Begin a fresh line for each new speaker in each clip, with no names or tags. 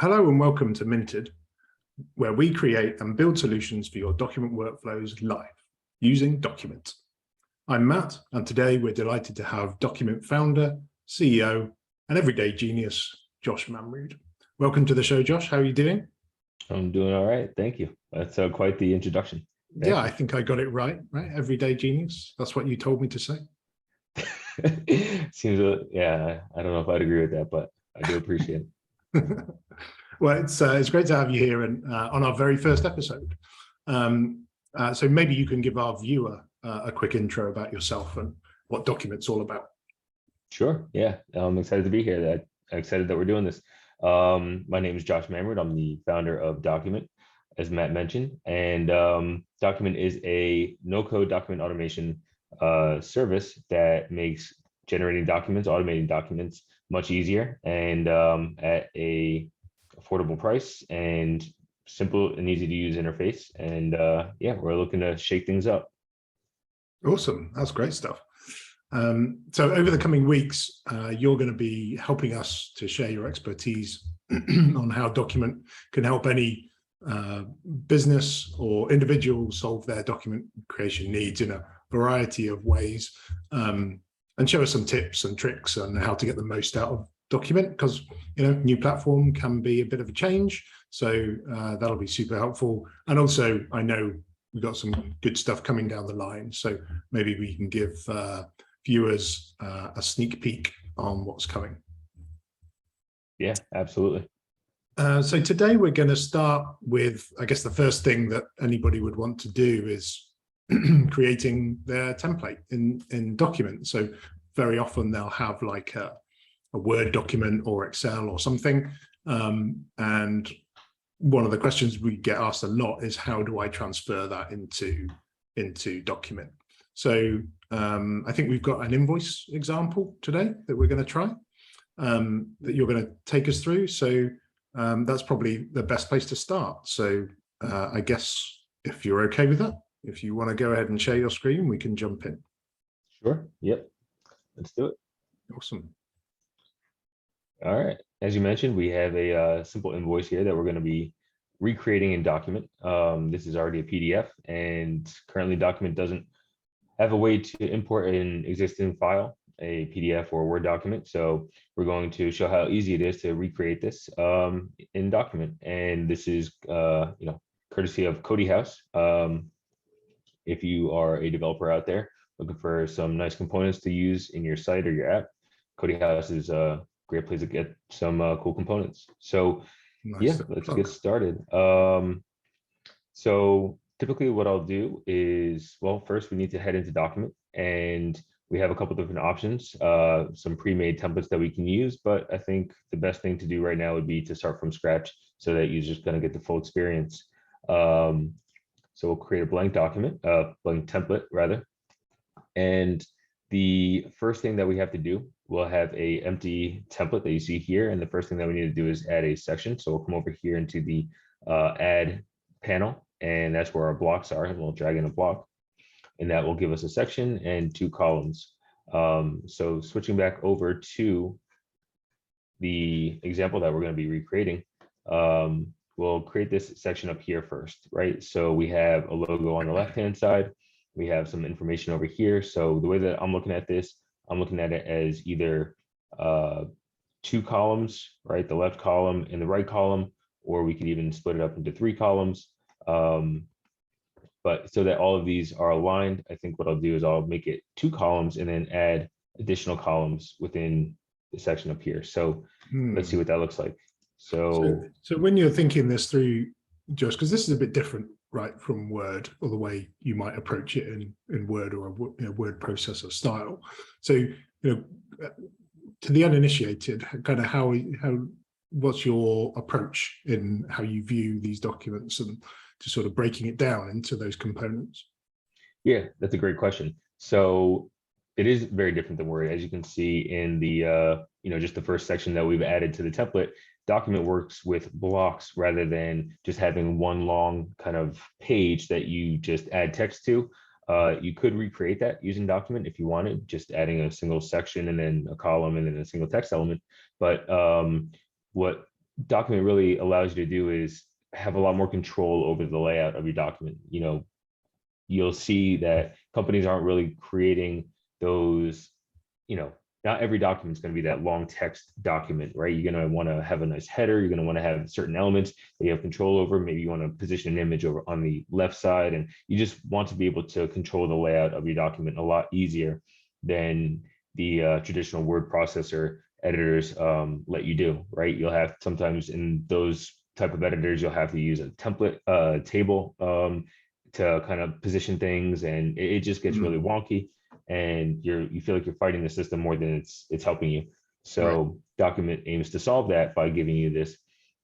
Hello and welcome to Minted, where we create and build solutions for your document workflows live using Documint. I'm Matt, and today we're delighted to have Documint founder, CEO, and everyday genius, Josh Mamroud. Welcome to the show, Josh. How are you doing?
I'm doing all right. Thank you. That's quite the introduction.
Thank you. I think I got it right? Everyday genius. That's what you told me to say.
Seems, yeah, I don't know if I'd agree with that, but I do appreciate it.
Well, it's great to have you here and on our very first episode. So maybe you can give our viewer a quick intro about yourself and what Documint's all about.
Sure. Yeah, I'm excited to be here. I'm excited that we're doing this. My name is Josh Mamroud. I'm the founder of Documint, as Matt mentioned, and Documint is a no-code document automation service that makes generating documents, automating documents much easier and at a affordable price and simple and easy to use interface. And yeah, we're looking to shake things up.
Awesome. That's great stuff. So over the coming weeks, you're going to be helping us to share your expertise on how Documint can help any business or individual solve their document creation needs in a variety of ways, and show us some tips and tricks on how to get the most out of Documint, because new platform can be a bit of a change, so that'll be super helpful. And also, I know we've got some good stuff coming down the line, so maybe we can give viewers a sneak peek on what's coming.
Yeah, absolutely.
So today we're going to start with, I guess the first thing that anybody would want to do is creating their template in Documint. So very often they'll have like a Word document or Excel or something. And one of the questions we get asked a lot is, how do I transfer that into Documint? So I think we've got an invoice example today that we're going to try, that you're going to take us through. So that's probably the best place to start. So I guess if you're okay with that, if you want to go ahead and share your screen, we can jump in.
Sure. Yep. Let's do it.
Awesome.
All right. As you mentioned, we have a simple invoice here that we're going to be recreating in Documint. This is already a PDF, and currently Documint doesn't have a way to import an existing file, a PDF or a Word document. So we're going to show how easy it is to recreate this in Documint. And this is, courtesy of Cody House. If you are a developer out there looking for some nice components to use in your site or your app, Cody House is a great place to get some cool components. So nice. Yeah, let's get started. So typically what I'll do is, well, first we need to head into Documint, and we have a couple different options, some pre-made templates that we can use, but I think the best thing to do right now would be to start from scratch so that users going to get the full experience. So we'll create a blank document, blank template rather. And the first thing that we have to do, we'll have a empty template that you see here. And the first thing that we need to do is add a section. So we'll come over here into the add panel, and that's where our blocks are. And we'll drag in a block, and that will give us a section and 2 columns. So switching back over to the example that we're going to be recreating, we'll create this section up here first, right? So we have a logo on the left-hand side. We have some information over here. So the way that I'm looking at this, I'm looking at it as either 2 columns, right? The left column and the right column, or we could even split it up into 3 columns. But so that all of these are aligned, I think what I'll do is I'll make it 2 columns and then add additional columns within the section up here. So let's see what that looks like. So
when you're thinking this through, Josh, because this is a bit different, right, from Word, or the way you might approach it in Word or a word processor style. So, to the uninitiated, kind of how what's your approach in how you view these documents and to sort of breaking it down into those components?
Yeah, that's a great question. So it is very different than Word. As you can see in the, just the first section that we've added to the template, Documint works with blocks rather than just having one long kind of page that you just add text to. You could recreate that using Documint if you wanted, just adding a single section and then a column and then a single text element. But what Document really allows you to do is have a lot more control over the layout of your document. You'll see that companies aren't really creating those, not every document is going to be that long text document, right? You're going to want to have a nice header. You're going to want to have certain elements that you have control over. Maybe you want to position an image over on the left side, and you just want to be able to control the layout of your document a lot easier than the traditional word processor editors let you do, right? You'll have sometimes in those type of editors, you'll have to use a template table to kind of position things, and it just gets really wonky, and you feel like you're fighting the system more than it's helping you. So Document aims to solve that by giving you this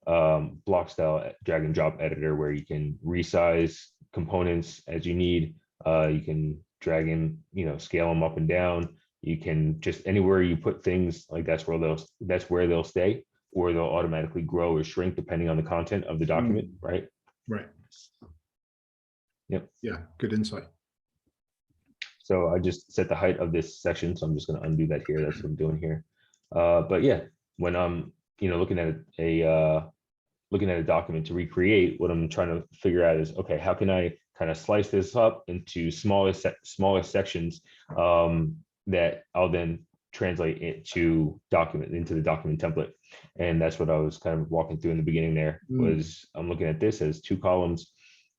block style drag and drop editor where you can resize components as you need. You can drag in, scale them up and down. You can just anywhere you put things, like that's where they'll stay, or they'll automatically grow or shrink depending on the content of the document, right?
Right.
Yep.
Yeah, good insight.
So I just set the height of this section, so I'm just going to undo that here. That's what I'm doing here. But yeah, when I'm looking at a document to recreate, what I'm trying to figure out is, okay, how can I kind of slice this up into smaller sections that I'll then translate it to into the document template. And that's what I was kind of walking through in the beginning there. Was I'm looking at this as 2 columns,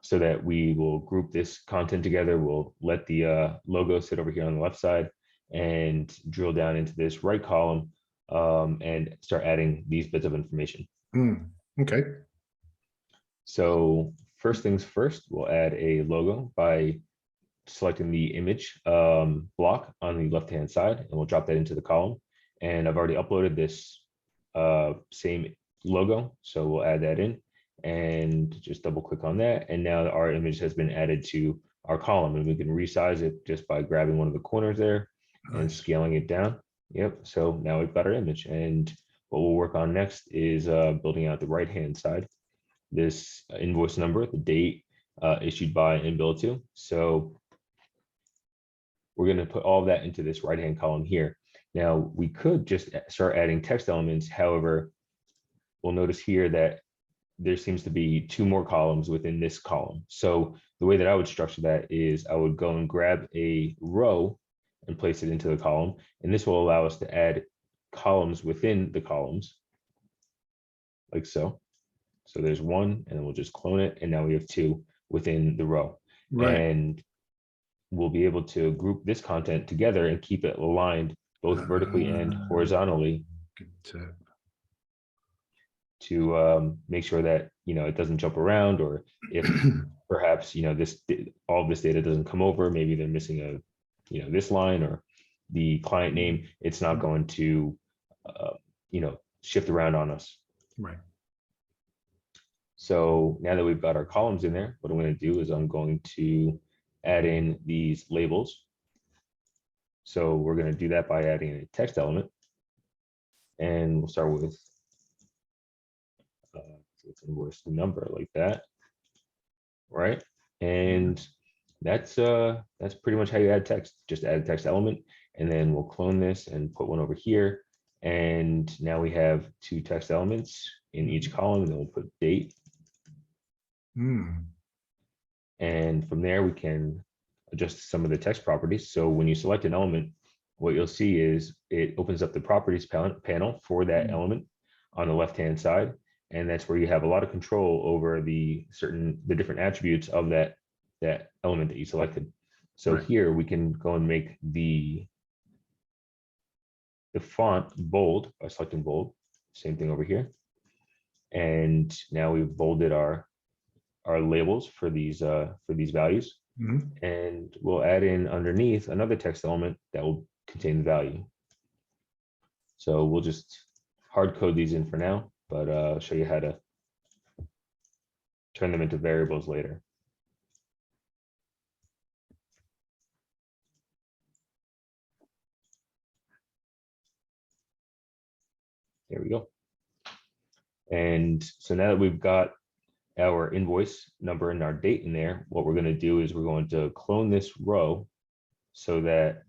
so that we will group this content together. We'll let the logo sit over here on the left side and drill down into this right column and start adding these bits of information.
Okay.
So first things first, we'll add a logo by selecting the image block on the left-hand side, and we'll drop that into the column. And I've already uploaded this same logo, so we'll add that in and just double click on that. And now our image has been added to our column, and we can resize it just by grabbing one of the corners there and scaling it down. Yep. So now we've got our image, and what we'll work on next is building out the right-hand side, this invoice number, the date issued by and billed to. So we're going to put all of that into this right-hand column here. Now we could just start adding text elements. However, we'll notice here that there seems to be 2 more columns within this column. So the way that I would structure that is I would go and grab a row and place it into the column. And this will allow us to add columns within the columns, like so. So there's 1, and then we'll just clone it. And now we have 2 within the row. Right. And we'll be able to group this content together and keep it aligned both vertically and horizontally.
Good tip.
To make sure that it doesn't jump around, or if perhaps all of this data doesn't come over, maybe they're missing this line or the client name, it's not going to shift around on us.
Right.
So now that we've got our columns in there, what I'm going to do is I'm going to add in these labels. So we're going to do that by adding a text element, and we'll start with it's invoice number, like that, right? And that's pretty much how you add text. Just add a text element, and then we'll clone this and put one over here. And now we have 2 text elements in each column, and then we'll put date. And from there we can adjust some of the text properties. So when you select an element, what you'll see is it opens up the properties panel for that element on the left-hand side. And that's where you have a lot of control over the different attributes of that element that you selected. So here we can go and make the font bold by selecting bold. Same thing over here. And now we've bolded our labels for these values. And we'll add in underneath another text element that will contain the value. So we'll just hard code these in for now, but I'll show you how to turn them into variables later. There we go. And so now that we've got our invoice number and our date in there, what we're going to do is we're going to clone this row so that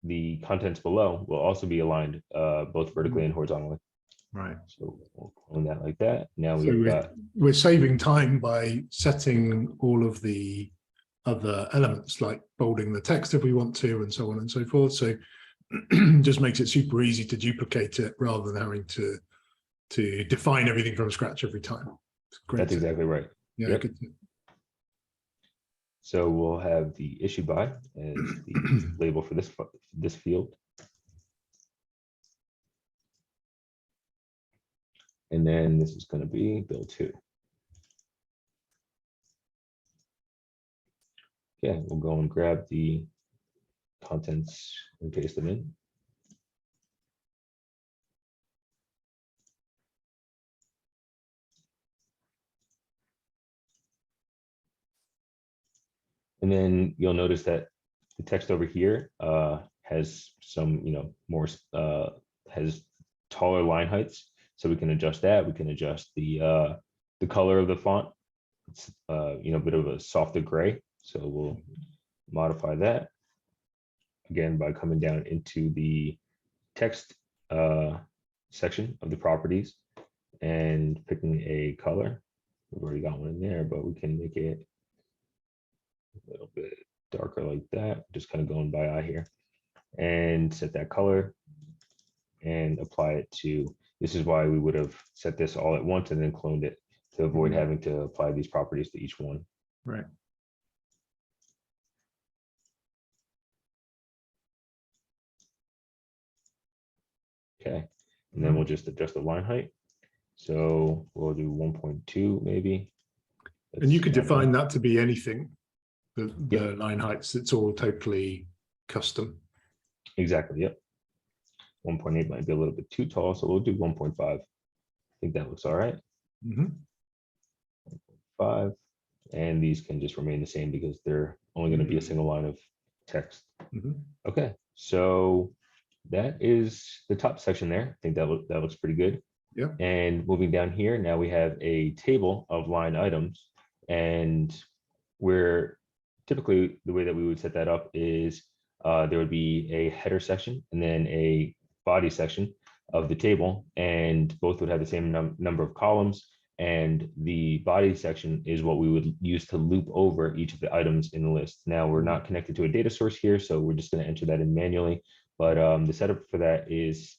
the contents below will also be aligned both vertically and horizontally.
Right.
So we'll clone that like that. Now
So
we've got,
we're saving time by setting all of the other elements like bolding the text if we want to, and so on and so forth. So just makes it super easy to duplicate it rather than having to define everything from scratch every time. It's great.
that's exactly right.
Yeah,
Yep.
good.
So we'll have the issue by as the label for this field. And then this is going to be bill 2. Okay, we'll go and grab the contents and paste them in. And then you'll notice that the text over here has some, more, has taller line heights. So we can adjust that. We can adjust the color of the font. It's, a bit of a softer gray. So we'll modify that again by coming down into the text section of the properties and picking a color. We've already got one in there, but we can make it a little bit darker like that, just kind of going by eye here, and set that color and apply it to, this is why we would have set this all at once and then cloned it to avoid having to apply these properties to each one.
Right.
Okay, and then we'll just adjust the line height. So we'll do 1.2 maybe.
And you could define that to be anything, the
Yep.
line heights, it's all totally custom.
Exactly, yep. 1.8 might be a little bit too tall, so we'll do 1.5. I think that looks all right. 1.5, and these can just remain the same because they're only going to be a single line of text. Okay, so that is the top section there. I think that looks pretty good.
Yeah.
And moving down here, now we have a table of line items, and where typically the way that we would set that up is there would be a header section and then a body section of the table, and both would have the same number of columns. And the body section is what we would use to loop over each of the items in the list. Now we're not connected to a data source here, so we're just going to enter that in manually. But the setup for that is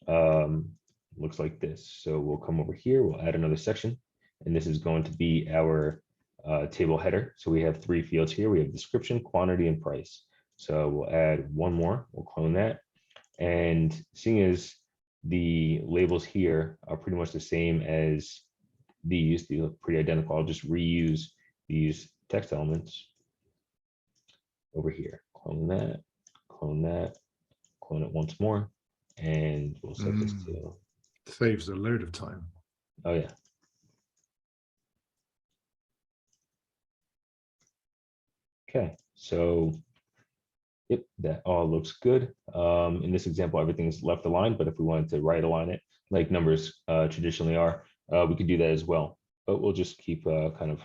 looks like this. So we'll come over here, we'll add another section, and this is going to be our table header. So we have 3 fields here. We have description, quantity, and price. So we'll add one more, we'll clone that. And seeing as the labels here are pretty much the same as these look pretty identical, I'll just reuse these text elements over here. Clone that, clone it once more, and we'll set this to,
saves a load of time.
oh yeah. Okay, so yep, that all looks good. In this example, everything's left aligned, but if we wanted to right align it like numbers traditionally are, we could do that as well. But we'll just keep kind of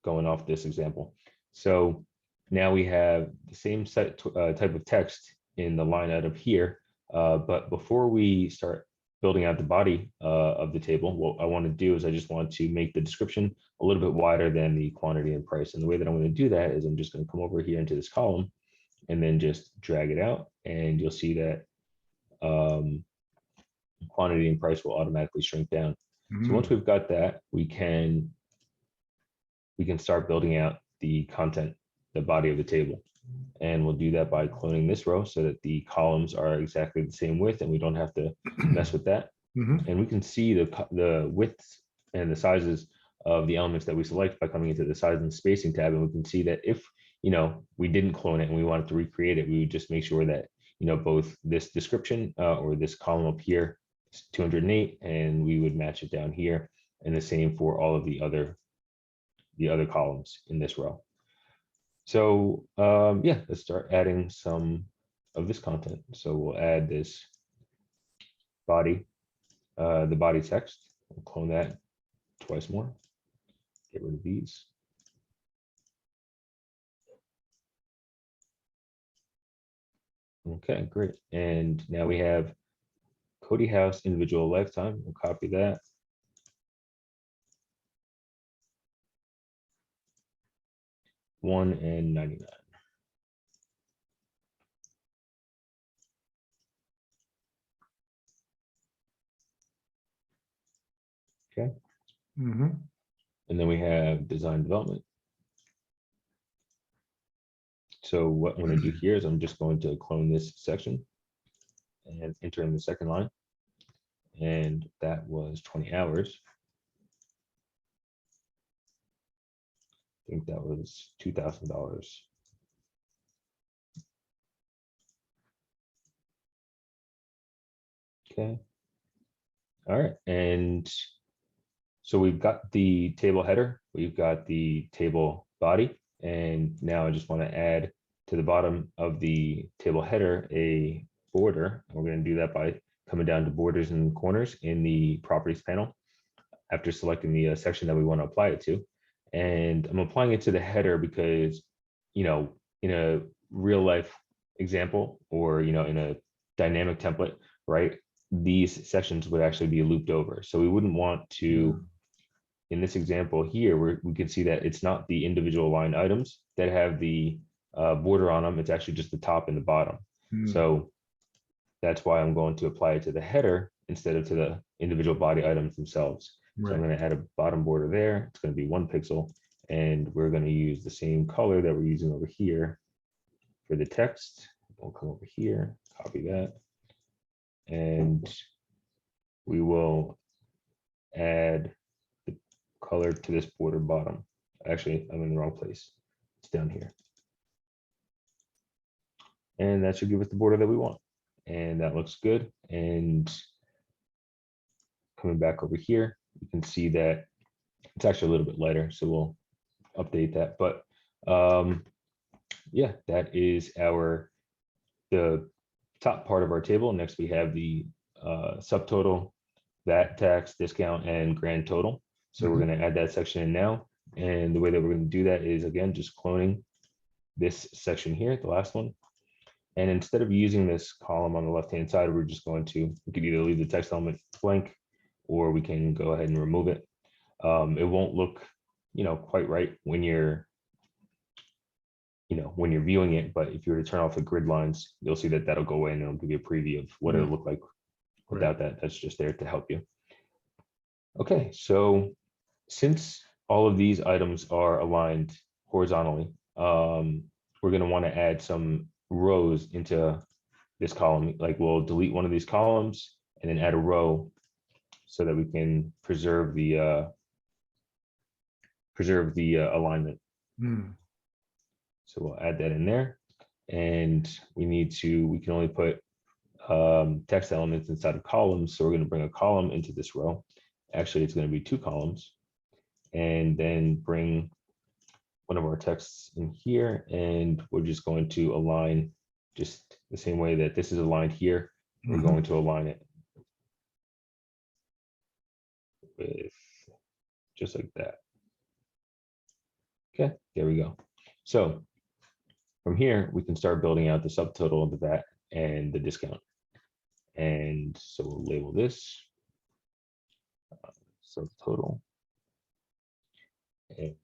going off this example. So now we have the same type of text in the line item here. But before we start building out the body of the table, what I want to do is I just want to make the description a little bit wider than the quantity and price. And the way that I'm going to do that is I'm just going to come over here into this column and then just drag it out, and you'll see that quantity and price will automatically shrink down. So once we've got that, we can start building out the content, the body of the table. And we'll do that by cloning this row so that the columns are exactly the same width and we don't have to mess with that. And we can see the widths and the sizes of the elements that we select by coming into the size and spacing tab. And we can see that if we didn't clone it and we wanted to recreate it, we would just make sure that both this description or this column up here is 208, and we would match it down here, and the same for all of the other columns in this row. So yeah, let's start adding some of this content. So we'll add this body, the body text. We'll clone that twice more. Get rid of these. Okay, great. And now we have Cody House individual lifetime. We'll copy that. $1.99. Okay.
Mm-hmm.
And then we have design development. So what I'm going to do here is I'm just going to clone this section and enter in the second line. And that was 20 hours. I think that was $2,000. Okay. All right. And so we've got the table header, we've got the table body, and now I just want to add to the bottom of the table header a border. We're going to do that by coming down to borders and corners in the properties panel after selecting the section that we want to apply it to. And I'm applying it to the header because, you know, in a real life example, or, you know, in a dynamic template, right, these sections would actually be looped over. So we wouldn't want to, in this example here, where we can see that it's not the individual line items that have the border on them, it's actually just the top and the bottom. So that's why I'm going to apply it to the header instead of to the individual body items themselves. So I'm going to add a bottom border there. It's going to be 1 pixel, and we're going to use the same color that we're using over here for the text. We'll come over here, copy that, and we will add the color to this border bottom. Actually, I'm in the wrong place. It's down here. And that should give us the border that we want. And that looks good. And coming back over here, you can see that it's actually a little bit lighter. So we'll update that. But yeah, that is the top part of our table. Next, we have the subtotal, VAT, tax, discount, and grand total. So we're going to add that section in now. And the way that we're going to do that is, again, just cloning this section here, the last one. And instead of using this column on the left-hand side, we're just going to, we could either leave the text element blank, or we can go ahead and remove it. It won't look, you know, quite right when you're, you know, when you're viewing it. But if you were to turn off the grid lines, you'll see that that'll go away and it'll give you a preview of what it'll look like without that. That's just there to help you. Okay, so since all of these items are aligned horizontally, we're going to want to add some rows into this column. Like, we'll delete one of these columns and then add a row so that we can preserve the alignment. So we'll add that in there, and we can only put text elements inside of columns. So we're going to bring a column into this row. Actually, it's going to be 2 columns, and then bring one of our texts in here, and we're just going to align just the same way that this is aligned here. We're going to align it with just like that. Okay, there we go. So from here, we can start building out the subtotal of the VAT and the discount. And so we'll label this subtotal. And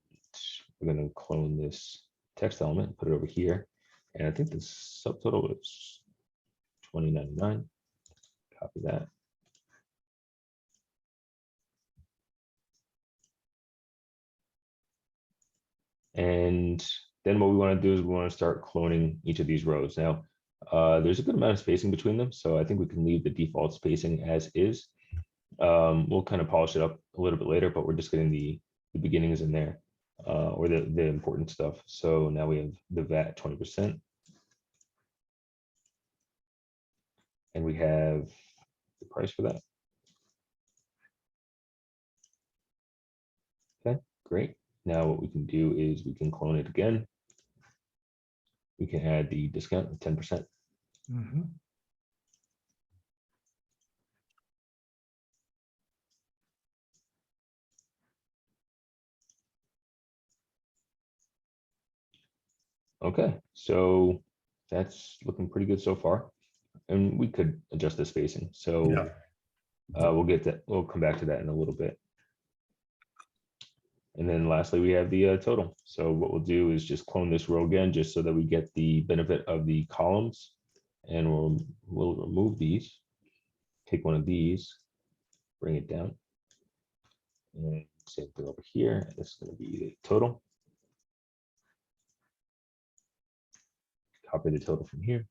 we're going to clone this text element, put it over here. And I think the subtotal is $20.99. Copy that. And then what we want to do is we want to start cloning each of these rows. Now, there's a good amount of spacing between them, so I think we can leave the default spacing as is. We'll kind of polish it up a little bit later, but we're just getting the beginnings in there, or the important stuff. So now we have the VAT 20%. And we have the price for that. Okay, great. Now what we can do is we can clone it again. We can add the discount of 10%. Okay, so that's looking pretty good so far. and we could adjust the spacing. So
Yeah.
we'll come back to that in a little bit. And then lastly, we have the total. So what we'll do is just clone this row again, just so that we get the benefit of the columns. And we'll remove these, take one of these, bring it down. And same thing over here. This is going to be the total. Copy the total from here.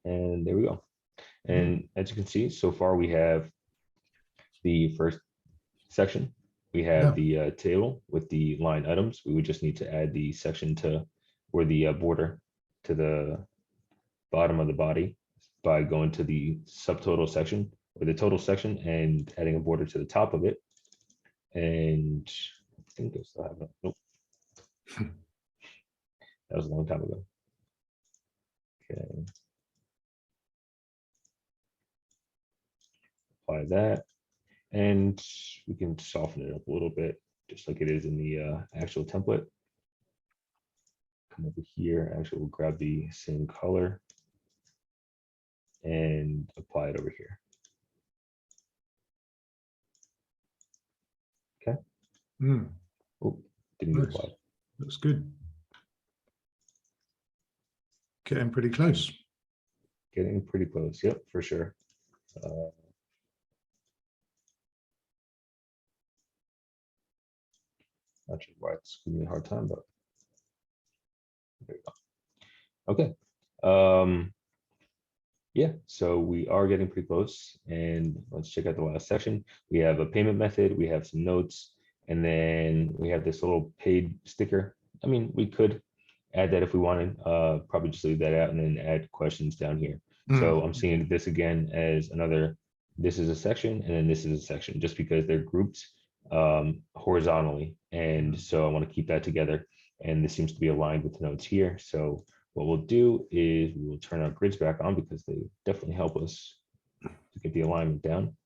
And there we go. And as you can see, so far we have the first section. We have the table with the line items. We would just need to add the section to, or the border to the bottom of the body by going to the subtotal section or the total section and adding a border to the top of it. And I think I still have it. Nope. That was a long time ago. Okay. Apply that. And we can soften it up a little bit, just like it is in the actual template. Come over here, actually we'll grab the same color and apply it over here. Okay. Oh, didn't get applied.
Looks good. Getting pretty close.
Getting pretty close. Yep, for sure. Not sure why it's giving me a hard time, but there you go. Okay. Yeah, so we are getting pretty close, and let's check out the last section. We have a payment method, we have some notes, and then we have this little paid sticker. I mean, we could add that if we wanted, probably just leave that out and then add questions down here. So I'm seeing this again as another, this is a section, and then this is a section, just because they're grouped horizontally. And so I want to keep that together. And this seems to be aligned with the notes here. So what we'll do is we will turn our grids back on, because they definitely help us to get the alignment down.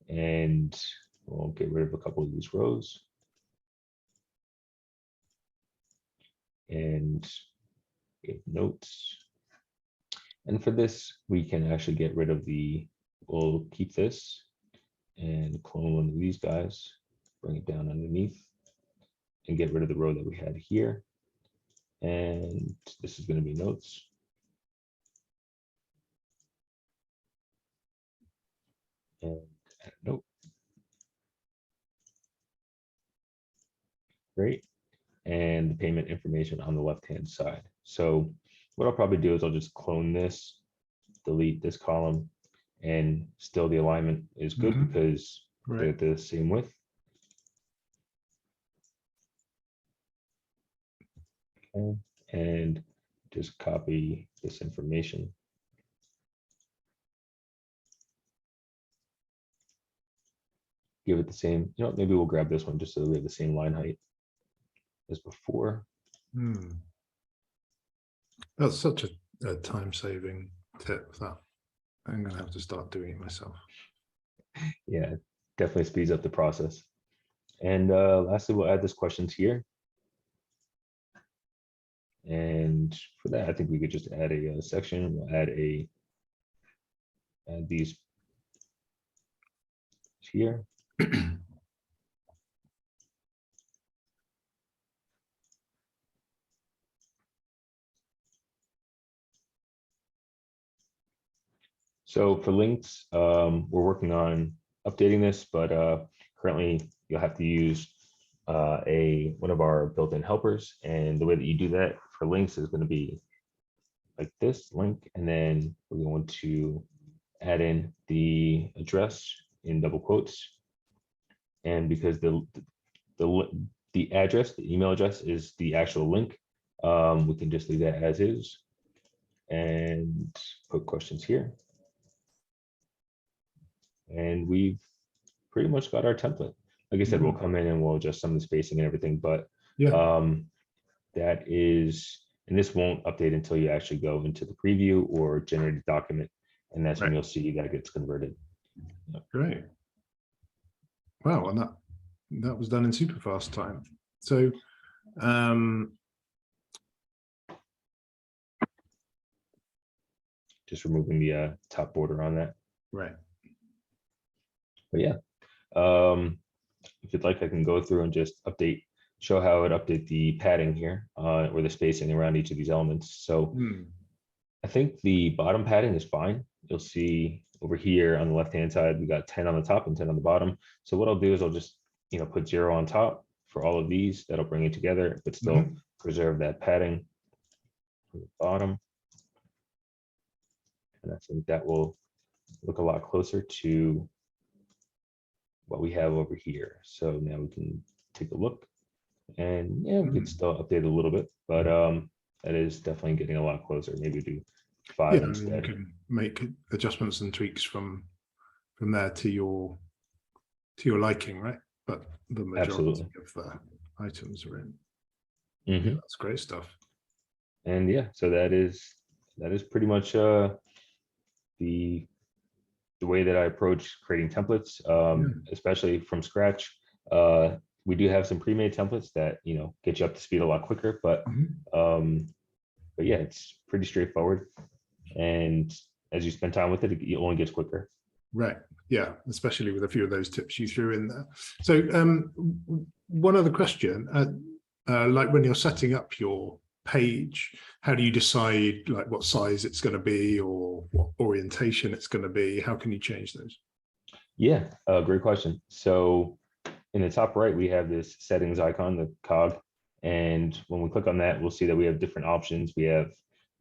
And we'll get rid of a couple of these rows. And get notes. And for this, we can actually get rid of we'll keep this and clone one of these guys, bring it down underneath, and get rid of the row that we had here. And this is going to be notes. And add a note. Great. And the payment information on the left-hand side. So what I'll probably do is I'll just clone this, delete this column, and still the alignment is good because they're the same width. Okay. And just copy this information. Give it the same, maybe we'll grab this one just so we have the same line height as before.
That's such a time-saving tip that I'm going to have to start doing it myself.
Yeah, definitely speeds up the process. And lastly, we'll add this questions here. And for that, I think we could just add a section. We'll add these here. So for links, we're working on updating this, but currently you'll have to use one of our built-in helpers. And the way that you do that for links is going to be like this link, and then we're going to add in the address in double quotes. And because the address, the email address is the actual link, we can just leave that as is and put questions here. And we've pretty much got our template. Like I said, we'll come in and we'll adjust some of the spacing and everything, but that is, and this won't update until you actually go into the preview or generate a document, and that's when you'll see that it gets converted.
Great. Wow, and that was done in super fast time. So
just removing the top border on that.
Right.
But yeah, if you'd like, I can go through and just show how it update the padding here, or the spacing around each of these elements. So I think the bottom padding is fine. You'll see over here on the left-hand side, we got 10 on the top and 10 on the bottom. So what I'll do is I'll just, put 0 on top for all of these. That'll bring it together, but still preserve that padding on the bottom. And I think that will look a lot closer to what we have over here. So now we can take a look, and yeah, we can still update a little bit, but that is definitely getting a lot closer. Maybe do 5 instead.
You can make adjustments and tweaks from there to your liking, right? But the majority of the items are in. Yeah, that's great stuff.
And yeah, so that is pretty much the way that I approach creating templates, especially from scratch. We do have some pre-made templates that get you up to speed a lot quicker, but yeah, it's pretty straightforward. And as you spend time with it, it only gets quicker.
Right. Yeah, especially with a few of those tips you threw in there. So one other question, like when you're setting up your page, how do you decide like what size it's going to be or what orientation it's going to be? How can you change those?
Yeah, great question. So in the top right, we have this settings icon, the cog. And when we click on that, we'll see that we have different options. We have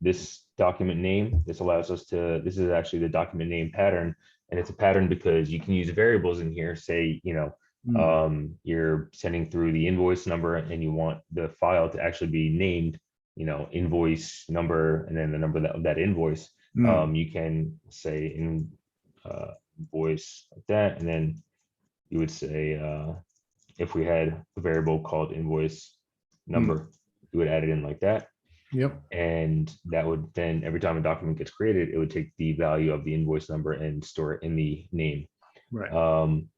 this document name. This allows us to, this is actually the document name pattern. And it's a pattern because you can use variables in here. Say, you're sending through the invoice number and you want the file to actually be named, invoice number, and then the number of that invoice. You can say invoice like that. And then you would say, if we had a variable called invoice number, you would add it in like that.
Yep.
And that would then, every time a document gets created, it would take the value of the invoice number and store it in the name.
Right.
Then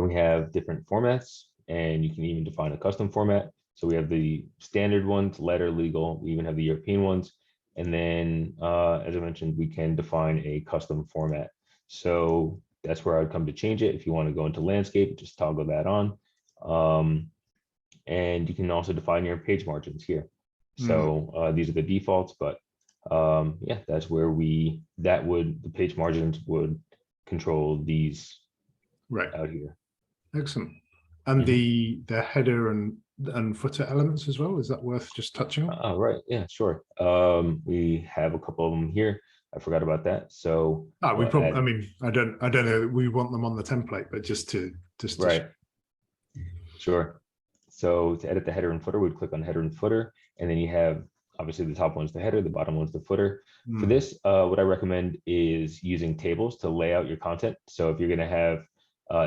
we have different formats, and you can even define a custom format. So we have the standard ones, letter, legal. We even have the European ones. And then, as I mentioned, we can define a custom format. So that's where I would come to change it. If you want to go into landscape, just toggle that on. And you can also define your page margins here. So these are the defaults, but yeah, that's where the page margins would control these
right
out here.
Excellent. And the header and footer elements as well, is that worth just touching on?
Right, yeah, sure. We have a couple of them here. I forgot about that. So
we probably, I mean, I don't know, we want them on the template, but just
right. Sure. So to edit the header and footer, we'd click on header and footer, and then you have, obviously the top one's the header, the bottom one's the footer. For this, what I recommend is using tables to lay out your content. So if you're going to have,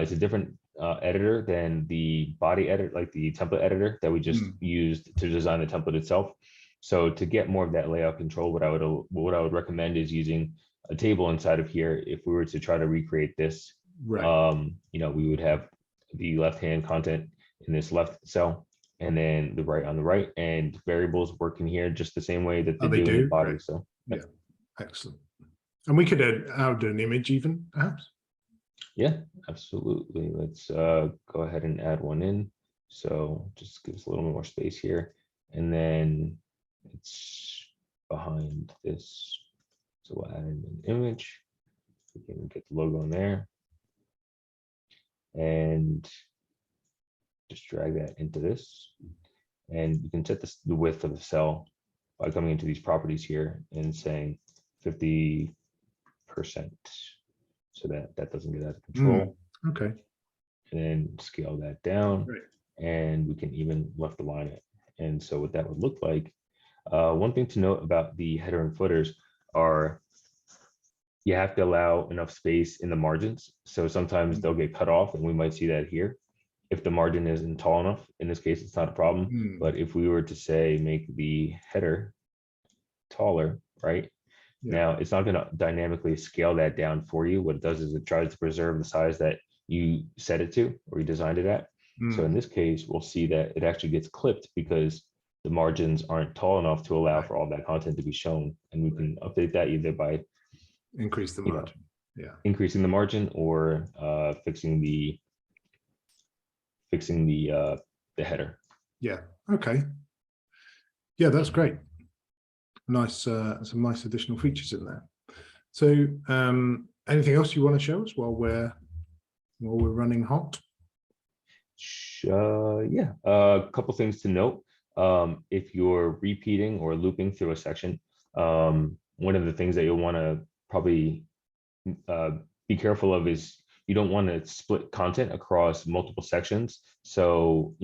it's a different editor than the body editor, like the template editor that we just used to design the template itself. So to get more of that layout control, what I would recommend is using a table inside of here. If we were to try to recreate this, we would have the left-hand content in this left cell, and then the right on the right, and variables work in here just the same way that they do in the body. Right. So
yeah, excellent. And we could add an image even, perhaps.
Yeah, absolutely. Let's go ahead and add one in. So just give us a little more space here, and then it's behind this. So we'll add in an image. We can get the logo in there, and just drag that into this, and you can set the width of the cell by coming into these properties here and saying 50%, so that doesn't get out of control.
Okay.
And then scale that down,
right.
And we can even left align it. And so what that would look like, one thing to note about the header and footers are you have to allow enough space in the margins. So sometimes they'll get cut off, and we might see that here. If the margin isn't tall enough, in this case, it's not a problem. But if we were to say, make the header taller, right? Yeah. Now it's not going to dynamically scale that down for you. What it does is it tries to preserve the size that you set it to, or you designed it at. So in this case, we'll see that it actually gets clipped because the margins aren't tall enough to allow for all that content to be shown. And we can update that either by
increase the margin. Yeah.
Increasing the margin or fixing the header.
Yeah. Okay. Yeah, that's great. Nice, some nice additional features in there. So, anything else you want to show us while we're running hot?
Yeah, a couple things to note. If you're repeating or looping through a section, one of the things that you'll want to probably be careful of is you don't want to split content across multiple sections. So,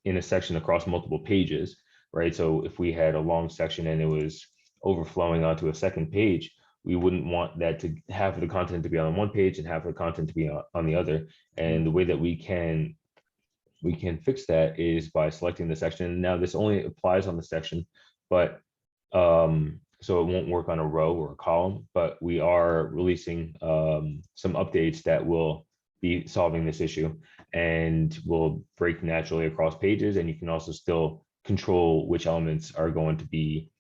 in a section across multiple pages, right? So if we had a long section and it was overflowing onto a second page, we wouldn't want that to have the content to be on one page and have the content to be on the other. And the way that we can fix that is by selecting the section. Now this only applies on the section, but so it won't work on a row or a column, but we are releasing some updates that will be solving this issue and will break naturally across pages. And you can also still control which elements are going to be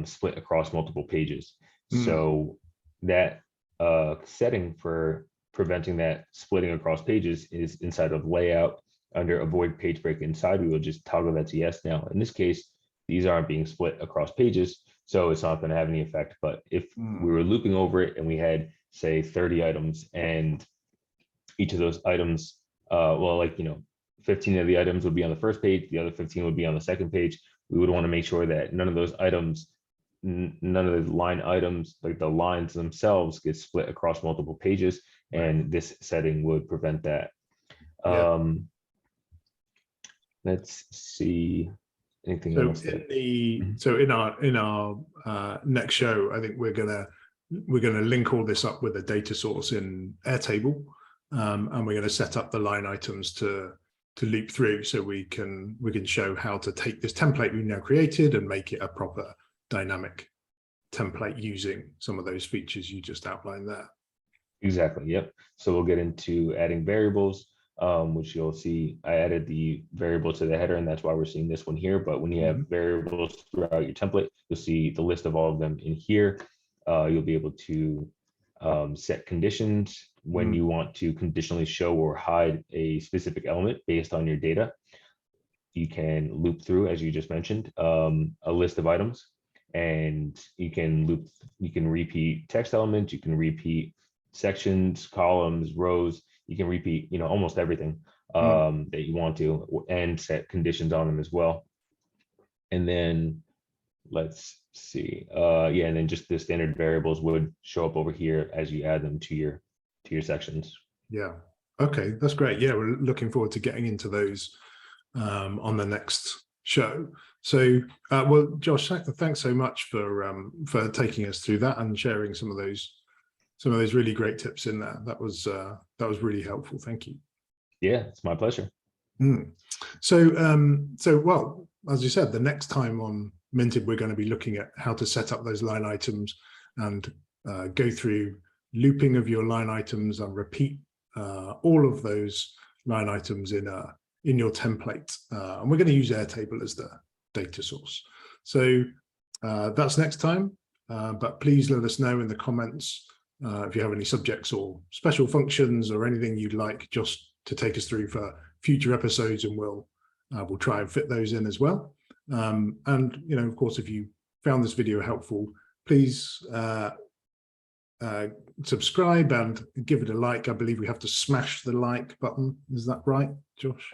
split across multiple pages. So that setting for preventing that splitting across pages is inside of layout under avoid page break inside. We will just toggle that to yes. Now, in this case, these aren't being split across pages, so it's not going to have any effect. But if we were looping over it and we had, say, 30 items and each of those items, 15 of the items would be on the first page, the other 15 would be on the second page, we would want to make sure that none of those items, none of the line items, like the lines themselves, get split across multiple pages, and this setting would prevent that. Let's see anything else.
In our next show, I think we're gonna link all this up with a data source in Airtable, and we're going to set up the line items to loop through, so we can show how to take this template we've now created and make it a proper dynamic template using some of those features you just outlined there.
Exactly. Yep. So we'll get into adding variables, which you'll see. I added the variable to the header, and that's why we're seeing this one here. But when you have variables throughout your template, you'll see the list of all of them in here. You'll be able to set conditions when you want to conditionally show or hide a specific element based on your data. You can loop through, as you just mentioned, a list of items, and you can repeat text elements, you can repeat sections, columns, rows, you can repeat, almost everything that you want to, and set conditions on them as well. And then let's see, and then just the standard variables would show up over here as you add them to your sections. Yeah.
Okay, that's great. Yeah, we're looking forward to getting into those on the next show. So, well, Josh, thanks so much for taking us through that and sharing some of those really great tips in there. That was really helpful. Thank you.
Yeah, it's my pleasure.
So, well, as you said, the next time on Minted, we're going to be looking at how to set up those line items and go through looping of your line items and repeat all of those line items in your template. And we're going to use Airtable as the data source. So that's next time. But please let us know in the comments if you have any subjects or special functions or anything you'd like just to take us through for future episodes, and we'll try and fit those in as well. And of course, if you found this video helpful, please subscribe and give it a like. I believe we have to smash the like button. Is that right, Josh?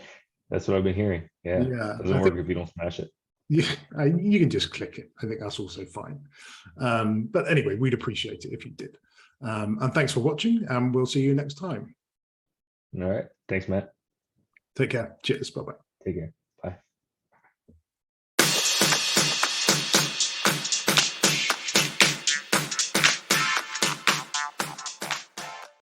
That's what I've been hearing. Yeah. It doesn't work if you don't smash it.
Yeah, you can just click it. I think that's also fine. But anyway, we'd appreciate it if you did. And thanks for watching, and we'll see you next time.
All right. Thanks, Matt.
Take care. Cheers. Bye-bye.
Take care.